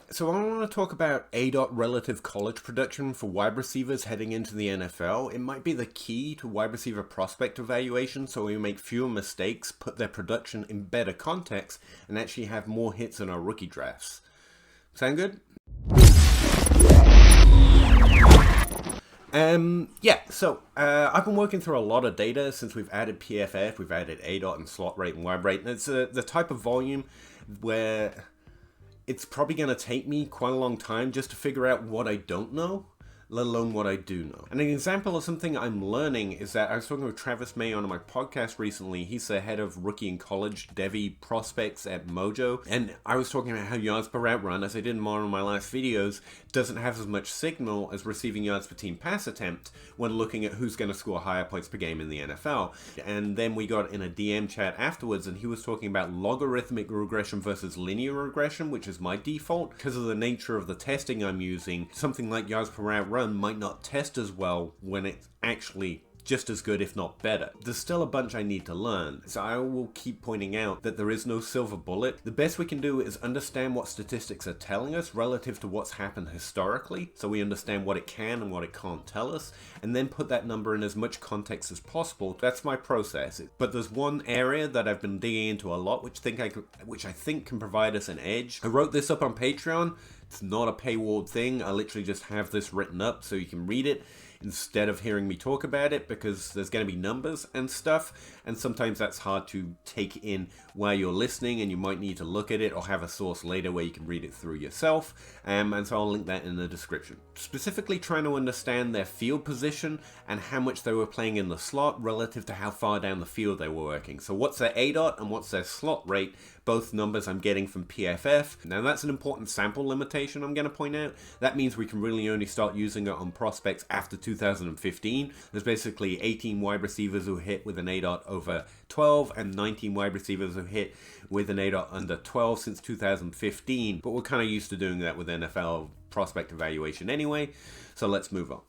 So I want to talk about aDot relative college production for wide receivers heading into the NFL. It might be the key to wide receiver prospect evaluation, so we make fewer mistakes, put their production in better context, and actually have more hits in our rookie drafts. Sound good? I've been working through a lot of data since we've added PFF, we've added aDot and slot rate and wide rate, and it's the type of volume where it's probably going to take me quite a long time just to figure out what I don't know, let alone what I do know. And an example of something I'm learning is that I was talking with Travis May on my podcast recently. He's the head of rookie and college Devy prospects at Mojo. And I was talking about how yards per route run, as I did in one of my last videos, doesn't have as much signal as receiving yards per team pass attempt when looking at who's going to score higher points per game in the NFL. And then we got in a DM chat afterwards, and he was talking about logarithmic regression versus linear regression, which is my default. Because of the nature of the testing I'm using, something like yards per route run might not test as well when it's actually just as good, if not better. There's still a bunch I need to learn, so I will keep pointing out that there is no silver bullet. The best we can do is understand what statistics are telling us relative to what's happened historically, so we understand what it can and what it can't tell us, and then put that number in as much context as possible. That's my process. But there's one area that I've been digging into a lot, which I think can provide us an edge. I wrote this up on Patreon. It's not a paywalled thing. I literally just have this written up so you can read it instead of hearing me talk about it, because there's going to be numbers and stuff, and sometimes that's hard to take in while you're listening, and you might need to look at it or have a source later where you can read it through yourself, and so I'll link that in the description. Specifically trying to understand their field position and how much they were playing in the slot relative to how far down the field they were working. So what's their aDot and what's their slot rate? Both numbers I'm getting from PFF. Now that's an important sample limitation I'm going to point out. That means we can really only start using it on prospects after 2015. There's basically 18 wide receivers who hit with an aDot over 12 and 19 wide receivers who hit with an aDot under 12 since 2015. But we're kind of used to doing that with NFL prospect evaluation anyway, so let's move on.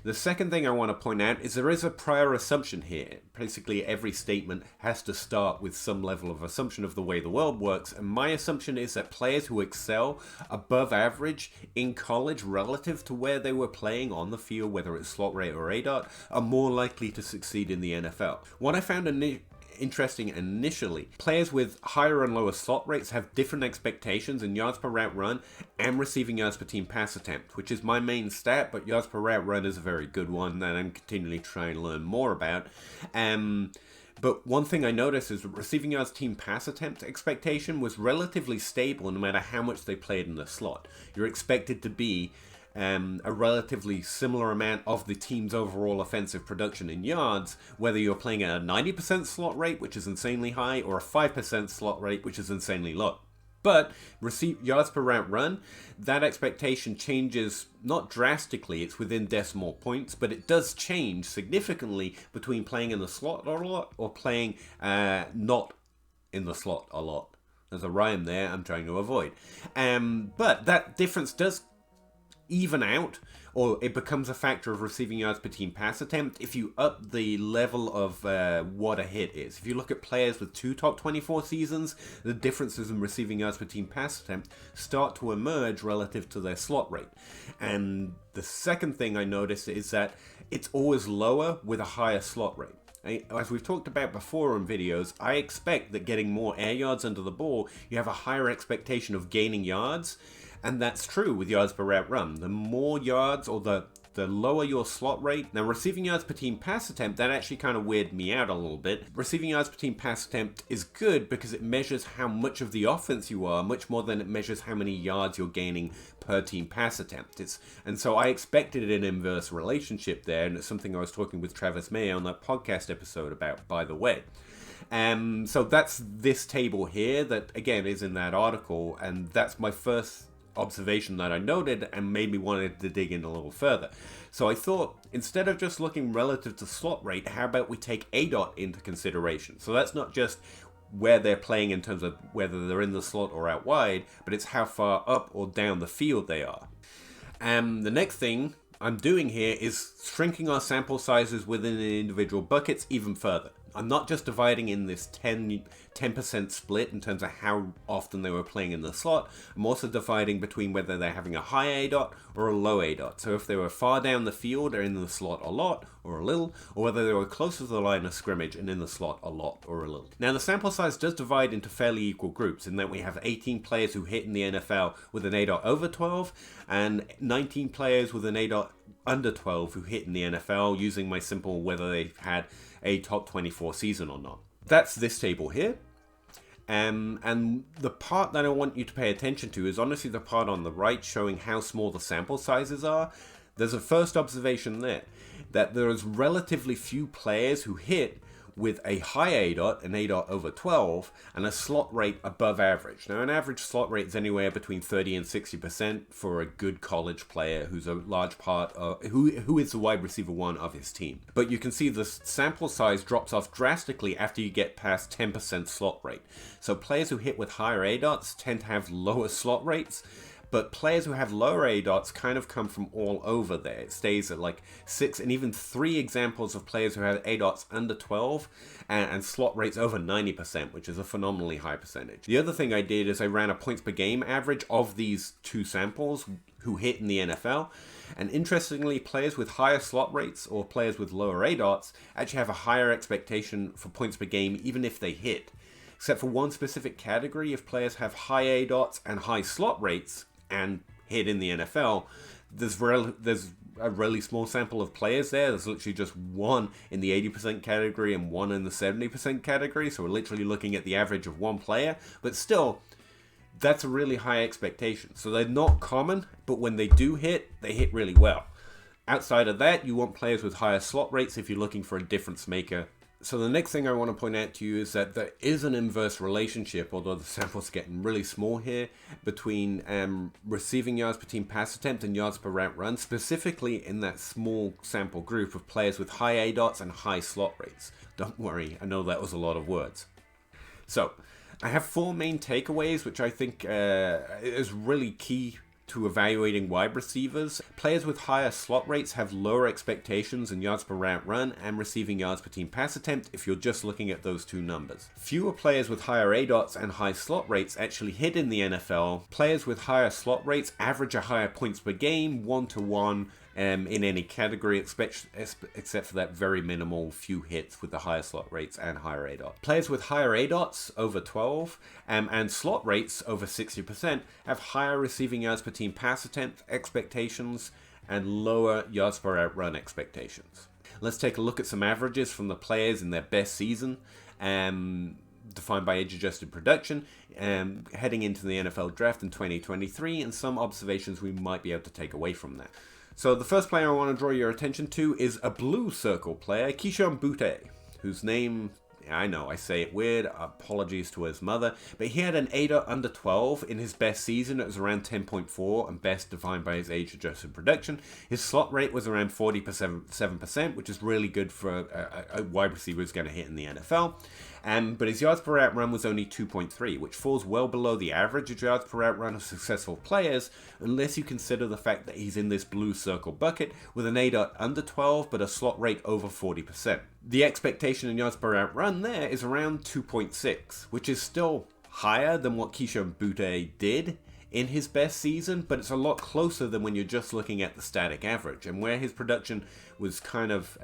The second thing I want to point out is there is a prior assumption here. Basically, every statement has to start with some level of assumption of the way the world works, and my assumption is that players who excel above average in college relative to where they were playing on the field, whether it's slot rate or aDot, are more likely to succeed in the NFL. What I found interesting initially, players with higher and lower slot rates have different expectations in yards per route run and receiving yards per team pass attempt, which is my main stat, but yards per route run is a very good one that I'm continually trying to learn more about. But one thing I noticed is receiving yards team pass attempt expectation was relatively stable no matter how much they played in the slot. You're expected to be a relatively similar amount of the team's overall offensive production in yards, whether you're playing at a 90% slot rate, which is insanely high, or a 5% slot rate, which is insanely low. But yards per route run, that expectation changes not drastically, it's within decimal points, but it does change significantly between playing in the slot a lot or playing not in the slot a lot. There's a rhyme there I'm trying to avoid. But that difference does even out, or it becomes a factor of receiving yards per team pass attempt if you up the level of what a hit is. If you look at players with 2 top 24 seasons, the differences in receiving yards per team pass attempt start to emerge relative to their slot rate. And the second thing I notice is that it's always lower with a higher slot rate. As we've talked about before in videos, I expect that getting more air yards under the ball, you have a higher expectation of gaining yards. And that's true with yards per route run. The more yards, or the lower your slot rate. Now, receiving yards per team pass attempt, that actually kind of weirded me out a little bit. Receiving yards per team pass attempt is good because it measures how much of the offense you are, much more than it measures how many yards you're gaining per team pass attempt. And so I expected an inverse relationship there, and it's something I was talking with Travis May on that podcast episode about, by the way. So that's this table here that, again, is in that article, and that's my first observation that I noted and made me wanted to dig in a little further. So I thought, instead of just looking relative to slot rate, how about we take aDot into consideration? So that's not just where they're playing in terms of whether they're in the slot or out wide, but it's how far up or down the field they are. The next thing I'm doing here is shrinking our sample sizes within the individual buckets even further. I'm not just dividing in this 10% split in terms of how often they were playing in the slot. I'm also dividing between whether they're having a high aDot or a low aDot. So if they were far down the field or in the slot a lot or a little, or whether they were closer to the line of scrimmage and in the slot a lot or a little. Now the sample size does divide into fairly equal groups in that we have 18 players who hit in the NFL with an aDot over 12 and 19 players with an aDot under 12 who hit in the NFL, using my simple whether they've had a top 24 season or not. That's this table here. And the part that I want you to pay attention to is honestly the part on the right showing how small the sample sizes are. There's a first observation there, that there is relatively few players who hit with a high aDot, an aDot over 12, and a slot rate above average. Now, an average slot rate is anywhere between 30 and 60% for a good college player who's a large part of, who is the wide receiver one of his team. But you can see the sample size drops off drastically after you get past 10% slot rate. So players who hit with higher aDots tend to have lower slot rates, but players who have lower aDots kind of come from all over there. It stays at like 6 and even 3 examples of players who have aDots under 12 and slot rates over 90%, which is a phenomenally high percentage. The other thing I did is I ran a points per game average of these two samples who hit in the NFL. And interestingly, players with higher slot rates or players with lower aDots actually have a higher expectation for points per game even if they hit. Except for one specific category, if players have high aDots and high slot rates and hit in the NFL, there's a really small sample of players there. There's literally just one in the 80% category and one in the 70% category. So we're literally looking at the average of one player. But still, that's a really high expectation. So they're not common, but when they do hit, they hit really well. Outside of that, you want players with higher slot rates if you're looking for a difference maker. So the next thing I want to point out to you is that there is an inverse relationship, although the sample's getting really small here, between receiving yards per team pass attempt and yards per route run, specifically in that small sample group of players with high aDots and high slot rates. Don't worry, I know that was a lot of words. So, I have 4 main takeaways, which I think is really key to evaluating wide receivers. Players with higher slot rates have lower expectations in yards per route run and receiving yards per team pass attempt if you're just looking at those two numbers. Fewer players with higher aDots and high slot rates actually hit in the NFL. Players with higher slot rates average a higher points per game, 1-to-1, in any category, except for that very minimal few hits with the higher slot rates and higher aDot. Players with higher aDots over 12 and slot rates over 60% have higher receiving yards per team pass attempt expectations and lower yards per route run expectations. Let's take a look at some averages from the players in their best season, defined by age-adjusted production, heading into the NFL draft in 2023, and some observations we might be able to take away from that. So the first player I want to draw your attention to is a blue circle player, Keyshon Boutte, whose name, I know I say it weird, apologies to his mother, but he had an aDot under 12 in his best season. It was around 10.4 and best defined by his age-adjusted production. His slot rate was around 47%, which is really good for a wide receiver who's going to hit in the NFL. But his yards per route run was only 2.3, which falls well below the average of yards per route run of successful players, unless you consider the fact that he's in this blue circle bucket with an aDot under 12 but a slot rate over 40%. The expectation in yards per route run there is around 2.6, which is still higher than what Keyshon Boutte did in his best season, but it's a lot closer than when you're just looking at the static average. And where his production was kind of,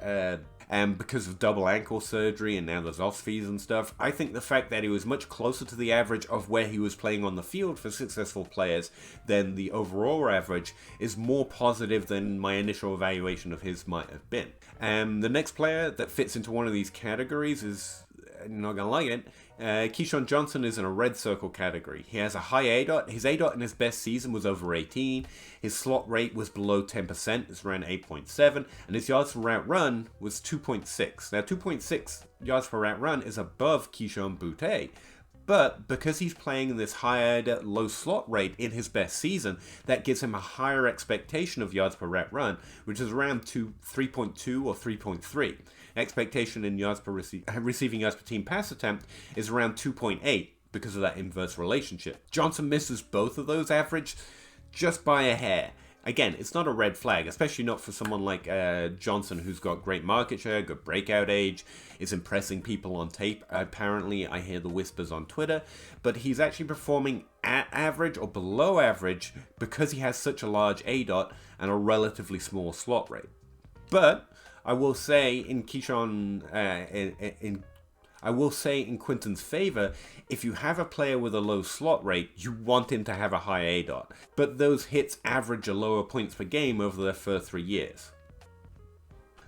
because of double ankle surgery and now there's off fees and stuff, I think the fact that he was much closer to the average of where he was playing on the field for successful players than the overall average is more positive than my initial evaluation of his might have been. The next player that fits into one of these categories is, you're not gonna like it, Keyshon Johnson is in a red circle category. He has a high aDot. His aDot in his best season was over 18. His slot rate was below 10%. It's around 8.7. And his yards per route run was 2.6. Now, 2.6 yards per route run is above Keyshon Boutte. But because he's playing in this high aDot, low slot rate in his best season, that gives him a higher expectation of yards per route run, which is around 3.2 or 3.3. Expectation in yards per receiving yards per team pass attempt is around 2.8 because of that inverse relationship. Johnson misses both of those average just by a hair. again, it's not a red flag, especially not for someone like Johnson, who's got great market share, good breakout age, is impressing people on tape. Apparently, I hear the whispers on Twitter, but he's actually performing at average or below average because he has such a large aDot and a relatively small slot rate. But I will say in Keyshon, I will say in Quinton's favor, if you have a player with a low slot rate, you want him to have a high aDot. But those hits average a lower points per game over their first 3 years.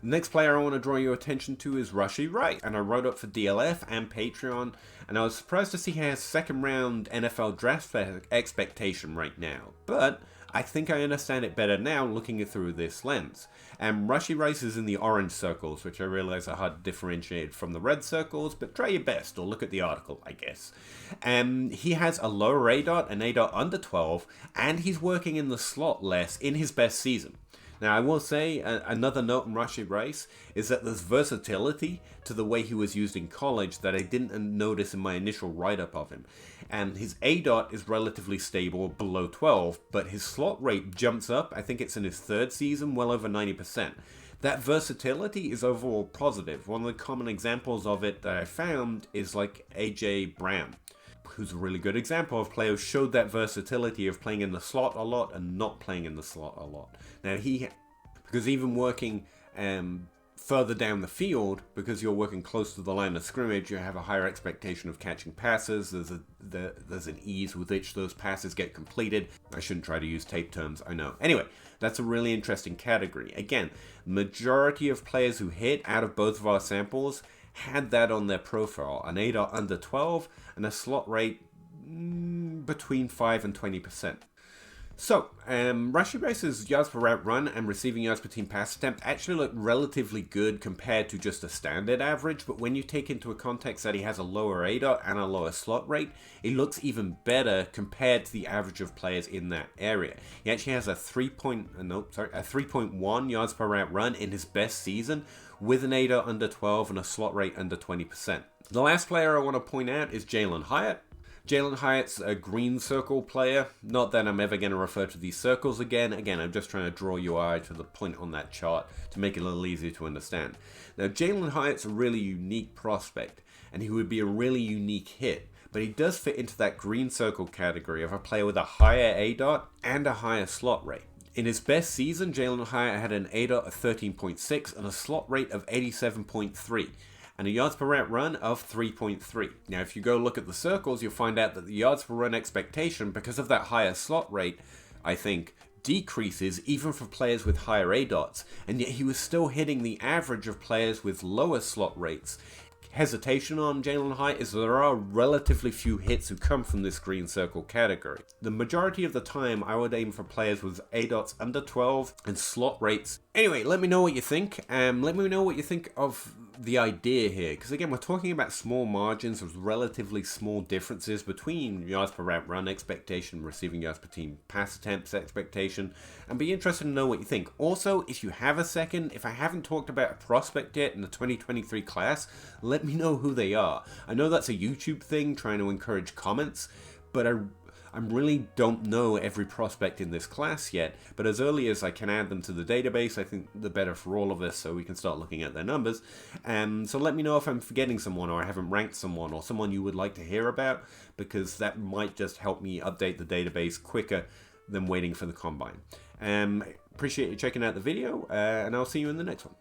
The next player I want to draw your attention to is Rashee, and I wrote up for DLF and Patreon, and I was surprised to see he has second round NFL draft expectation right now. But I think I understand it better now looking it through this lens. And Rashee is in the orange circles, which I realize are hard to differentiate from the red circles, but try your best, or look at the article, I guess. He has a lower aDot, an aDot under 12, and he's working in the slot less in his best season. Now, I will say, another note on Rashee is that there's versatility to the way he was used in college that I didn't notice in my initial write-up of him. And his aDot is relatively stable, below 12, but his slot rate jumps up. I think it's in his third season, well over 90%. That versatility is overall positive. One of the common examples of it that I found is like AJ Brown, who's a really good example of player who showed that versatility of playing in the slot a lot and not playing in the slot a lot. Now because even working further down the field, because you're working close to the line of scrimmage, you have a higher expectation of catching passes. There's an ease with which those passes get completed. I shouldn't try to use tape terms, I know. Anyway, that's a really interesting category. Again, majority of players who hit out of both of our samples had that on their profile, an aDot under 12 and a slot rate between 5 and 20%. So, Rashee's yards per route run and receiving yards per team pass attempt actually look relatively good compared to just a standard average, but when you take into a context that he has a lower aDot and a lower slot rate, it looks even better compared to the average of players in that area. He actually has a 3.1 yards per route run in his best season, with an aDot under 12 and a slot rate under 20%. The last player I want to point out is Jalin Hyatt. Jalin Hyatt's a green circle player. Not that I'm ever going to refer to these circles again. Again, I'm just trying to draw your eye to the point on that chart to make it a little easier to understand. Now, Jalin Hyatt's a really unique prospect, and he would be a really unique hit, but he does fit into that green circle category of a player with a higher aDot and a higher slot rate. In his best season, Jalin Hyatt had an aDot of 13.6 and a slot rate of 87.3. and a yards per route run of 3.3. Now, if you go look at the circles, you'll find out that the yards per run expectation, because of that higher slot rate, I think, decreases even for players with higher aDots, and yet he was still hitting the average of players with lower slot rates. Hesitation on Jalin Hyatt is that there are relatively few hits who come from this green circle category. The majority of the time, I would aim for players with aDots under 12 and slot rates. Anyway, let me know what you think. Let me know what you think of the idea here, because again, we're talking about small margins with relatively small differences between yards per route run expectation, receiving yards per team pass attempts expectation, and be interested to know what you think. Also, if you have a second, if I haven't talked about a prospect yet in the 2023 class, let me know who they are. I know that's a YouTube thing, trying to encourage comments, but I really don't know every prospect in this class yet, but as early as I can add them to the database, I think the better for all of us, so we can start looking at their numbers. So let me know if I'm forgetting someone, or I haven't ranked someone, or someone you would like to hear about, because that might just help me update the database quicker than waiting for the combine. Appreciate you checking out the video, and I'll see you in the next one.